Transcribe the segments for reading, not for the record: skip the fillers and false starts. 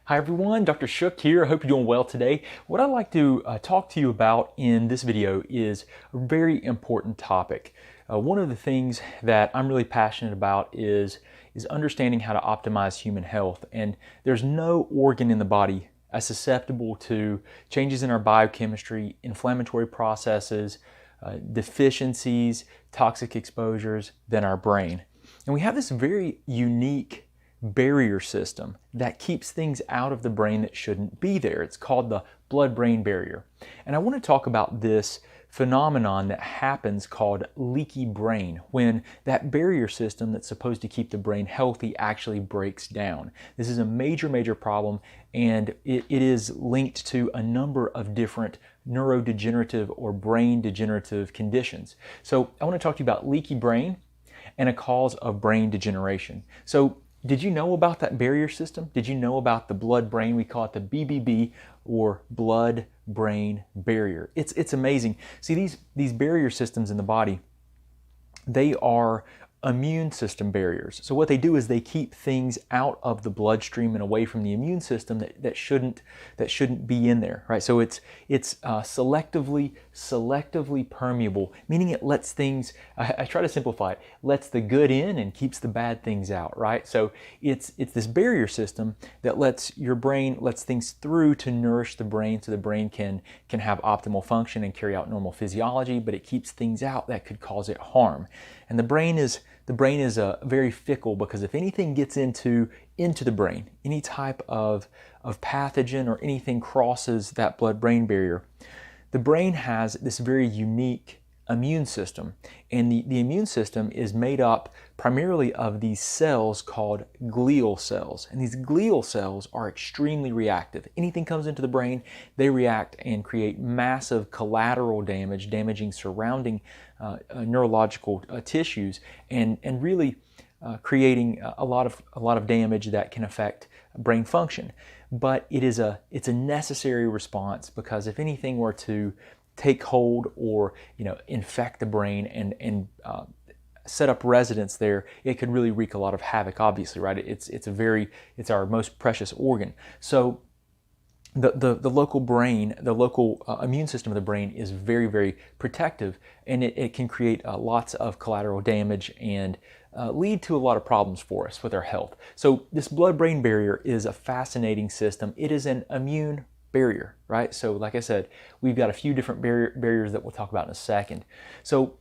Hi everyone, Dr. Shook here. I hope you're doing well today. What I'd like to talk to you about in this video is a very important topic. One of the things that I'm really passionate about is understanding how to optimize human health. And there's no organ in the body as susceptible to changes in our biochemistry, inflammatory processes, deficiencies, toxic exposures than our brain. And we have this very unique barrier system that keeps things out of the brain that shouldn't be there. It's called the blood-brain barrier. And I want to talk about this phenomenon that happens called leaky brain, when that barrier system that's supposed to keep the brain healthy actually breaks down. This is a major problem, and it is linked to a number of different neurodegenerative or brain degenerative conditions. So I want to talk to you about leaky brain and a cause of brain degeneration. So did you know about that barrier system? Did you know about the blood-brain? We call it the BBB, or blood-brain barrier. It's amazing. See, these barrier systems in the body, they are immune system barriers. So what they do is they keep things out of the bloodstream and away from the immune system that shouldn't be in there, right? So it's selectively permeable, meaning it lets things, I try to simplify it, lets the good in and keeps the bad things out, right? So it's this barrier system that lets things through to nourish the brain, so the brain can have optimal function and carry out normal physiology, but it keeps things out that could cause it harm. And the brain is very fickle, because if anything gets into the brain, any type of pathogen or anything crosses that blood-brain barrier, the brain has this very unique immune system. And the immune system is made up primarily of these cells called glial cells. And these glial cells are extremely reactive. Anything comes into the brain, they react and create massive collateral damage, damaging surrounding neurological tissues, and really creating a lot of damage that can affect brain function. But it's a necessary response, because if anything were to take hold or infect the brain and set up residence there, it could really wreak a lot of havoc, obviously, right? It's our most precious organ. So the local brain, the local immune system of the brain is very protective, and it can create lots of collateral damage and lead to a lot of problems for us with our health. So this blood-brain barrier is a fascinating system. It is an immune barrier, right? So like I said, we've got a few different barriers that we'll talk about in a second. So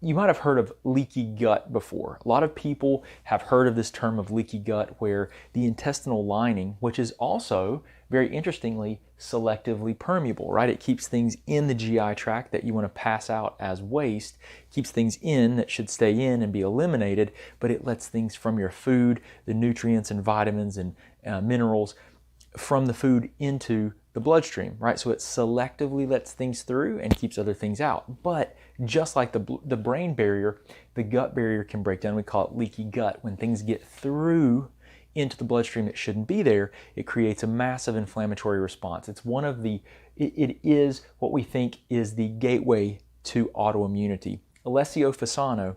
you might have heard of leaky gut before. A lot of people have heard of this term of leaky gut, where the intestinal lining, which is also, very interestingly, selectively permeable, right? It keeps things in the GI tract that you want to pass out as waste, keeps things in that should stay in and be eliminated, but it lets things from your food, the nutrients and vitamins and minerals from the food into the bloodstream, right? So it selectively lets things through and keeps other things out. But just like the brain barrier, the gut barrier can break down. We call it leaky gut. When things get through into the bloodstream that shouldn't be there, it creates a massive inflammatory response. It is what we think is the gateway to autoimmunity. Alessio Fasano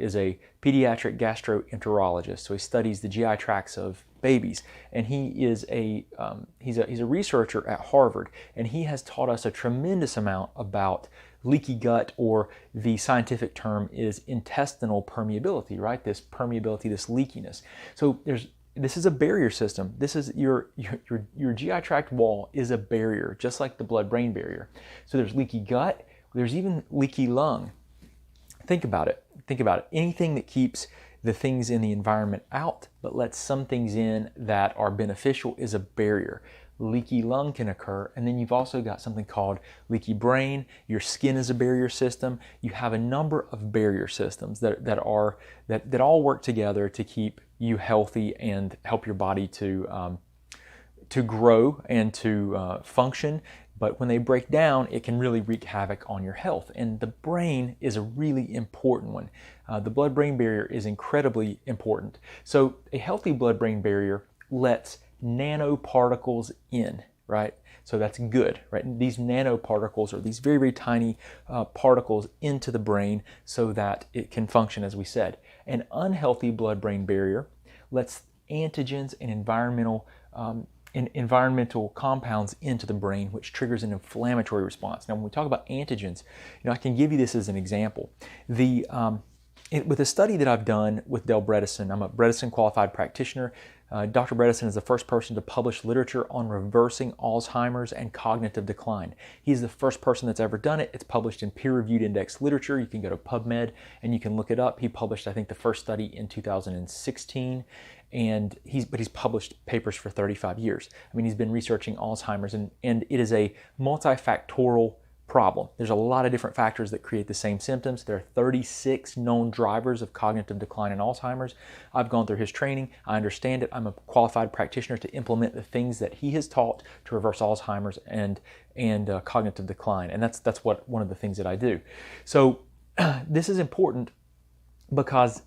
is a pediatric gastroenterologist, so he studies the GI tracts of babies, and he's a researcher at Harvard, and he has taught us a tremendous amount about leaky gut, or the scientific term is intestinal permeability, right? This permeability, this leakiness. So this is a barrier system. This is your GI tract wall is a barrier, just like the blood-brain barrier. So there's leaky gut, there's even leaky lung. Think about it. Anything that keeps the things in the environment out but lets some things in that are beneficial is a barrier. Leaky lung can occur, and then you've also got something called leaky brain. Your skin is a barrier system. You have a number of barrier systems that all work together to keep you healthy and help your body to grow and to function. But when they break down, it can really wreak havoc on your health. And the brain is a really important one. The blood-brain barrier is incredibly important. So a healthy blood-brain barrier lets nanoparticles in, right? So that's good, right? These nanoparticles are these very tiny particles into the brain so that it can function, as we said. An unhealthy blood-brain barrier lets antigens and environmental compounds into the brain, which triggers an inflammatory response. Now, when we talk about antigens, I can give you this as an example. With a study that I've done with Del Bredesen, I'm a Bredesen qualified practitioner. Dr. Bredesen is the first person to publish literature on reversing Alzheimer's and cognitive decline. He's the first person that's ever done it. It's published in peer-reviewed index literature. You can go to PubMed and you can look it up. He published, I think, the first study in 2016, and he's published papers for 35 years. I mean, he's been researching Alzheimer's, and it is a multifactorial problem. There's a lot of different factors that create the same symptoms. There are 36 known drivers of cognitive decline in Alzheimer's. I've gone through his training. I understand it. I'm a qualified practitioner to implement the things that he has taught to reverse Alzheimer's and cognitive decline. And that's one of the things that I do. So this is important because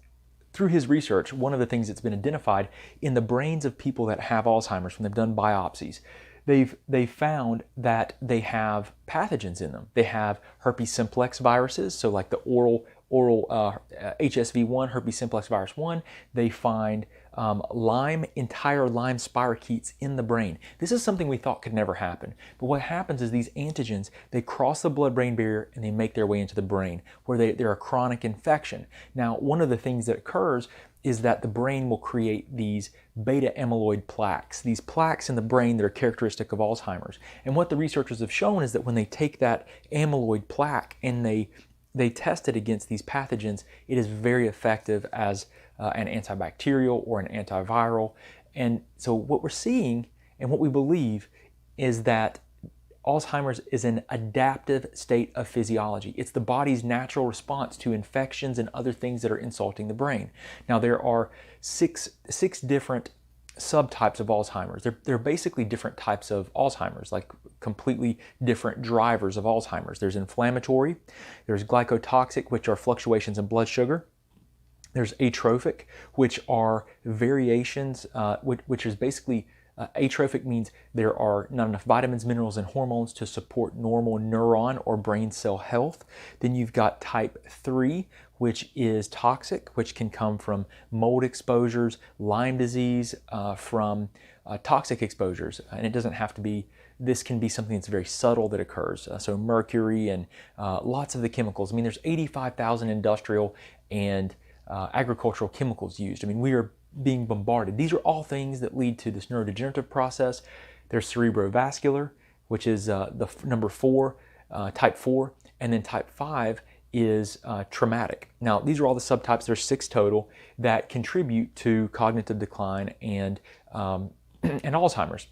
through his research, one of the things that's been identified in the brains of people that have Alzheimer's, when they've done biopsies, they've found that they have pathogens in them. They have herpes simplex viruses, so like the oral HSV1, herpes simplex virus 1. They find entire Lyme spirochetes in the brain. This is something we thought could never happen. But what happens is these antigens, they cross the blood-brain barrier and they make their way into the brain, where they're a chronic infection. Now, one of the things that occurs is that the brain will create these beta amyloid plaques, these plaques in the brain that are characteristic of Alzheimer's. And what the researchers have shown is that when they take that amyloid plaque and they test it against these pathogens, it is very effective as an antibacterial or an antiviral. And so what we're seeing and what we believe is that Alzheimer's is an adaptive state of physiology. It's the body's natural response to infections and other things that are insulting the brain. Now, there are six different subtypes of Alzheimer's. They're basically different types of Alzheimer's, like completely different drivers of Alzheimer's. There's inflammatory, there's glycotoxic, which are fluctuations in blood sugar. There's atrophic, which are variations, which is basically atrophic means there are not enough vitamins, minerals, and hormones to support normal neuron or brain cell health. Then you've got type 3, which is toxic, which can come from mold exposures, Lyme disease, from toxic exposures. And it doesn't have to be, this can be something that's very subtle that occurs. So mercury and lots of the chemicals. I mean, there's 85,000 industrial and agricultural chemicals used. I mean, we are being bombarded. These are all things that lead to this neurodegenerative process. There's cerebrovascular, which is the number 4, type 4, and then type 5 is traumatic. Now, these are all the subtypes. There's 6 total that contribute to cognitive decline and Alzheimer's.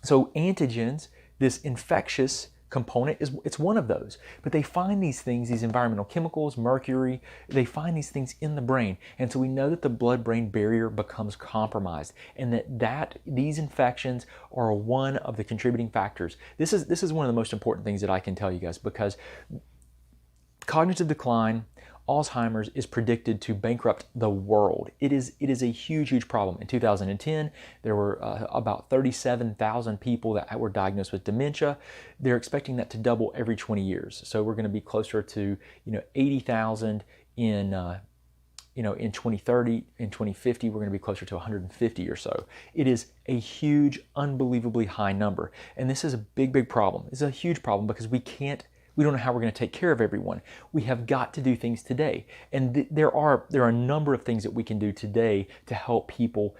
So antigens, this infectious component, it's one of those. But they find these things, these environmental chemicals, mercury, they find these things in the brain. And so we know that the blood-brain barrier becomes compromised, and that these infections are one of the contributing factors. This is one of the most important things that I can tell you guys, because cognitive decline, Alzheimer's, is predicted to bankrupt the world. It is a huge problem. In 2010, there were about 37,000 people that were diagnosed with dementia. They're expecting that to double every 20 years. So we're going to be closer to 80,000 in 2030. In 2050, we're going to be closer to 150 or so. It is a huge, unbelievably high number, and this is a big problem. It's a huge problem because we don't know how we're going to take care of everyone. We have got to do things today. And there are a number of things that we can do today to help people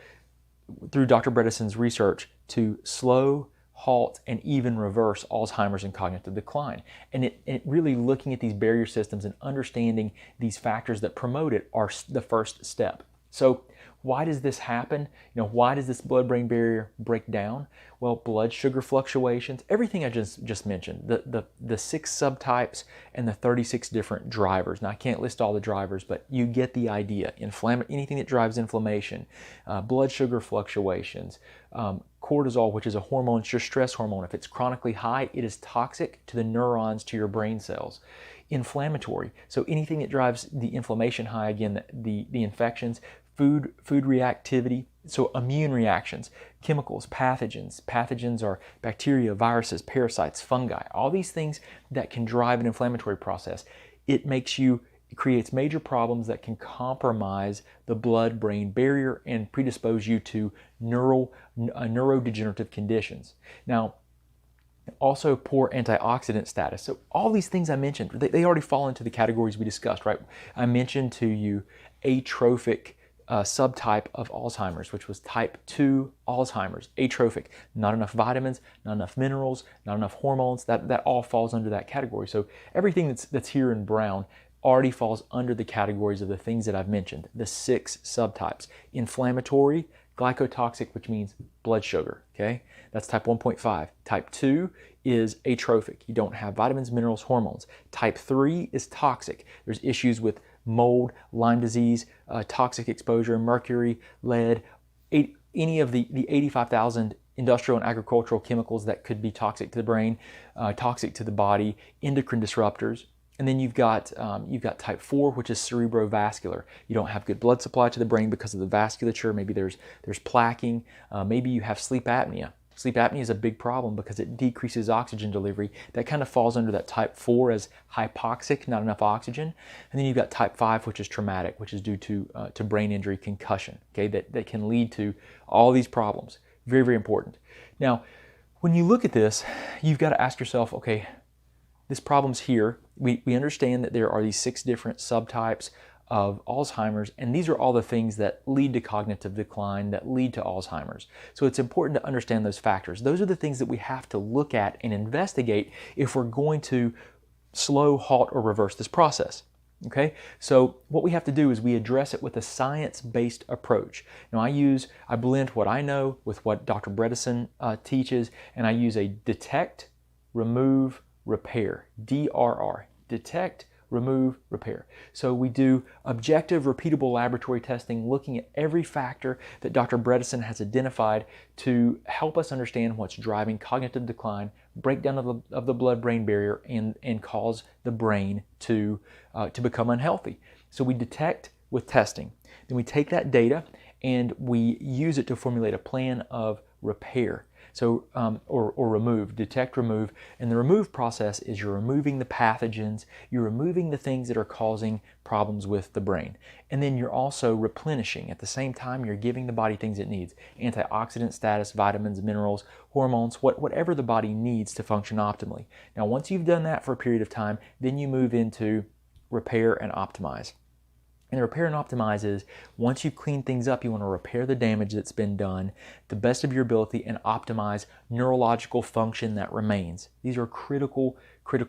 through Dr. Bredesen's research to slow, halt, and even reverse Alzheimer's and cognitive decline. And it really looking at these barrier systems and understanding these factors that promote it are the first step. So why does this happen? Why does this blood-brain barrier break down? Well, blood sugar fluctuations, everything I just mentioned, the 6 subtypes and the 36 different drivers. Now, I can't list all the drivers, but you get the idea. Anything that drives inflammation, blood sugar fluctuations, cortisol, which is a hormone, it's your stress hormone. If it's chronically high, it is toxic to the neurons, to your brain cells. Inflammatory, so anything that drives the inflammation high, again, the infections, food reactivity, so immune reactions, chemicals, pathogens. Pathogens are bacteria, viruses, parasites, fungi, all these things that can drive an inflammatory process. It makes you It creates major problems that can compromise the blood-brain barrier and predispose you to neurodegenerative conditions. Now, also poor antioxidant status. So all these things I mentioned, they already fall into the categories we discussed, right? I mentioned to you atrophic subtype of Alzheimer's, which was type 2 Alzheimer's, atrophic. Not enough vitamins, not enough minerals, not enough hormones. That all falls under that category. So everything that's here in brown already falls under the categories of the things that I've mentioned, the 6 subtypes. Inflammatory, glycotoxic, which means blood sugar, okay? That's type 1.5. Type 2 is atrophic. You don't have vitamins, minerals, hormones. Type 3 is toxic. There's issues with mold, Lyme disease, toxic exposure, mercury, lead, any of the 85,000 industrial and agricultural chemicals that could be toxic to the brain, toxic to the body, endocrine disruptors. And then you've got type 4, which is cerebrovascular. You don't have good blood supply to the brain because of the vasculature. Maybe there's plaquing. Maybe you have sleep apnea. Sleep apnea is a big problem because it decreases oxygen delivery. That kind of falls under that type 4 as hypoxic, not enough oxygen. And then you've got type 5, which is traumatic, which is due to brain injury, concussion, okay, that can lead to all these problems. Very, very important. Now, when you look at this, you've got to ask yourself, okay, this problem's here. We understand that there are these 6 different subtypes of Alzheimer's, and these are all the things that lead to cognitive decline, that lead to Alzheimer's. So it's important to understand those factors. Those are the things that we have to look at and investigate if we're going to slow, halt, or reverse this process. Okay, so what we have to do is we address it with a science-based approach. Now I blend what I know with what Dr. Bredesen teaches, and I use a detect, remove, repair, D.R.R. Detect, remove, repair. So we do objective, repeatable laboratory testing, looking at every factor that Dr. Bredesen has identified to help us understand what's driving cognitive decline, breakdown of the blood-brain barrier, and cause the brain to become unhealthy. So we detect with testing. Then we take that data and we use it to formulate a plan of repair. So, or remove, detect, remove. And the remove process is you're removing the pathogens, you're removing the things that are causing problems with the brain. And then you're also replenishing. At the same time, you're giving the body things it needs. Antioxidant status, vitamins, minerals, hormones, whatever the body needs to function optimally. Now, once you've done that for a period of time, then you move into repair and optimize. And repair and optimize is once you've cleaned things up, you want to repair the damage that's been done to the best of your ability and optimize neurological function that remains. These are critical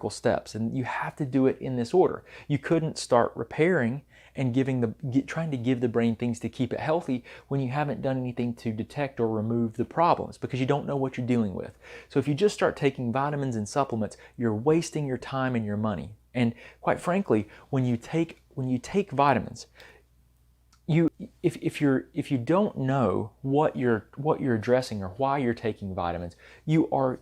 steps, and you have to do it in this order. You couldn't start repairing and trying to give the brain things to keep it healthy when you haven't done anything to detect or remove the problems because you don't know what you're dealing with. So if you just start taking vitamins and supplements, you're wasting your time and your money. And quite frankly, when you take vitamins, if you don't know what you're addressing or why you're taking vitamins, you're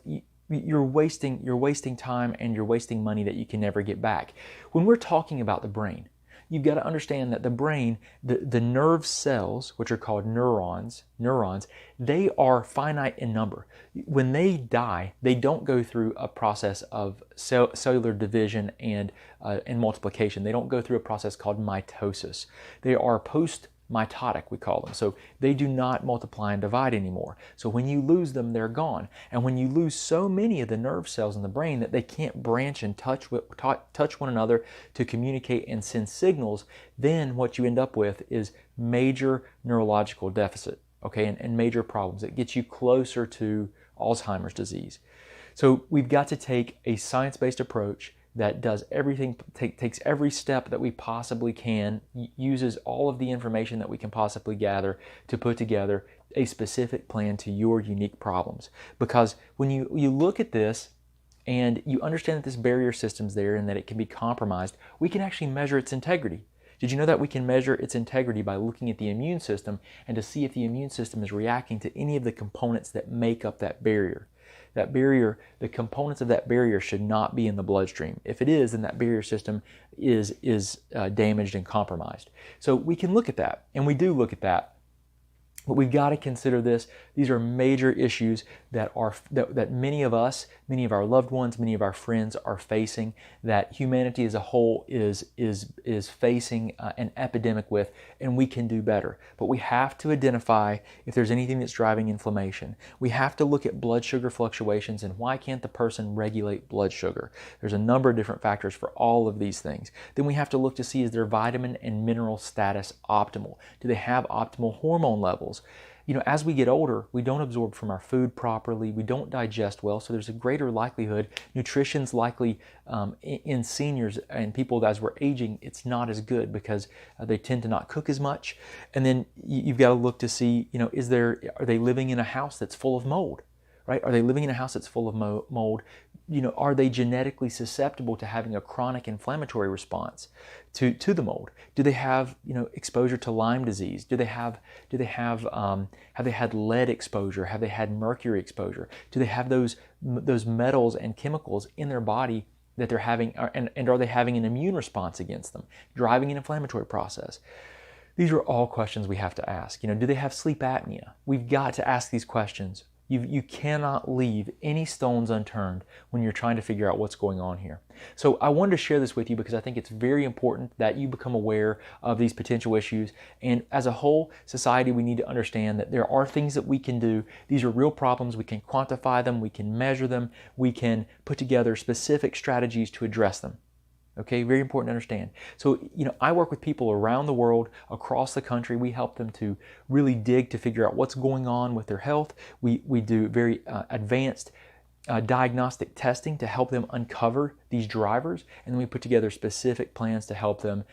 wasting time and you're wasting money that you can never get back. When we're talking about the brain, you've got to understand that the brain, the nerve cells, which are called neurons, they are finite in number. When they die, they don't go through a process of cellular division and multiplication. They don't go through a process called mitosis. They are post-mitotic, we call them. So they do not multiply and divide anymore. So when you lose them, they're gone. And when you lose so many of the nerve cells in the brain that they can't branch and touch one another to communicate and send signals, then what you end up with is major neurological deficit, okay, and major problems. It gets you closer to Alzheimer's disease. So we've got to take a science-based approach that does everything, takes every step that we possibly can, uses all of the information that we can possibly gather to put together a specific plan to your unique problems. Because when you look at this and you understand that this barrier system's there and that it can be compromised, we can actually measure its integrity. Did you know that we can measure its integrity by looking at the immune system and to see if the immune system is reacting to any of the components that make up that barrier? That barrier, the components of that barrier should not be in the bloodstream. If it is, then that barrier system is damaged and compromised. So we can look at that, and we do look at that. But we've got to consider this. These are major issues that many of us, many of our loved ones, many of our friends are facing, that humanity as a whole is facing an epidemic with, and we can do better. But we have to identify if there's anything that's driving inflammation. We have to look at blood sugar fluctuations and why can't the person regulate blood sugar. There's a number of different factors for all of these things. Then we have to look to see, is their vitamin and mineral status optimal? Do they have optimal hormone levels? You know, as we get older, we don't absorb from our food properly, we don't digest well, so there's a greater likelihood, nutrition's likely in seniors and people as we're aging, it's not as good because they tend to not cook as much. And then you've got to look to see, you know, are they living in a house that's full of mold, right? Are they living in a house that's full of mold? You know, are they genetically susceptible to having a chronic inflammatory response to the mold? Do they have, you know, exposure to Lyme disease? Have they had lead exposure? Have they had mercury exposure? Do they have those metals and chemicals in their body that they're having, and are they having an immune response against them, driving an inflammatory process? These are all questions we have to ask. You know, do they have sleep apnea? We've got to ask these questions. You cannot leave any stones unturned when you're trying to figure out what's going on here. So I wanted to share this with you because I think it's very important that you become aware of these potential issues. And as a whole society, we need to understand that there are things that we can do. These are real problems. We can quantify them. We can measure them. We can put together specific strategies to address them. Okay, very important to understand. So, you know, I work with people around the world, across the country. We help them to really dig to figure out what's going on with their health. We do very advanced diagnostic testing to help them uncover these drivers, and then we put together specific plans to help them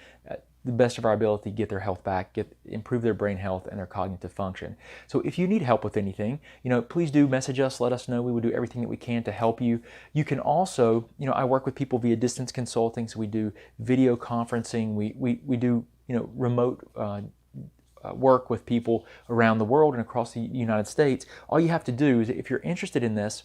the best of our ability get their health back, improve their brain health and their cognitive function. So if you need help with anything, you know, please do message us, let us know. We will do everything that we can to help you. You can also, you know, I work with people via distance consulting, so we do video conferencing, we do, you know, remote work with people around the world and across the United States. All you have to do is, if you're interested in this,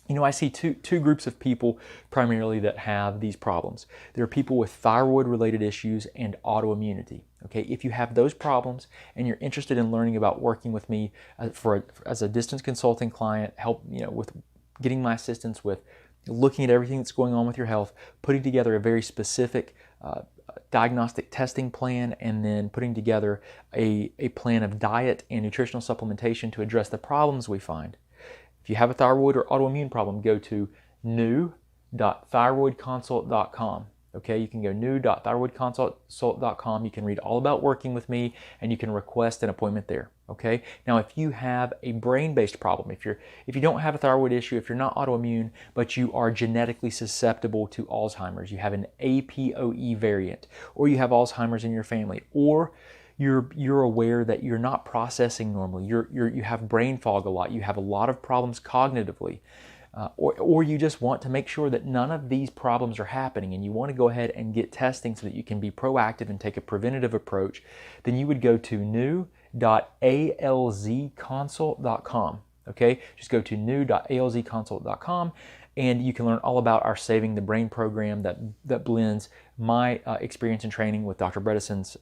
you know, I see two groups of people primarily that have these problems. There are people with thyroid-related issues and autoimmunity. Okay, if you have those problems and you're interested in learning about working with me as a distance consulting client, help, you know, with getting my assistance with looking at everything that's going on with your health, putting together a very specific diagnostic testing plan, and then putting together a plan of diet and nutritional supplementation to address the problems we find. If you have a thyroid or autoimmune problem, go to new.thyroidconsult.com. Okay, you can go new.thyroidconsult.com. You can read all about working with me, and you can request an appointment there. Okay. Now, if you have a brain-based problem, if you don't have a thyroid issue, if you're not autoimmune, but you are genetically susceptible to Alzheimer's, you have an APOE variant, or you have Alzheimer's in your family, or you're aware that you're not processing normally, you have brain fog a lot, you have a lot of problems cognitively, or you just want to make sure that none of these problems are happening and you want to go ahead and get testing so that you can be proactive and take a preventative approach, then you would go to new.alzconsult.com. Okay, just go to new.alzconsult.com and you can learn all about our Saving the Brain program that blends my experience and training with Dr. Bredesen's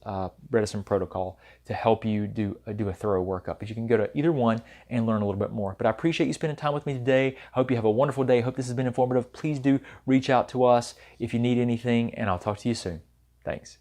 Bredesen protocol to help you do a thorough workup. But you can go to either one and learn a little bit more. But I appreciate you spending time with me today. I hope you have a wonderful day. I hope this has been informative. Please do reach out to us if you need anything, and I'll talk to you soon. Thanks.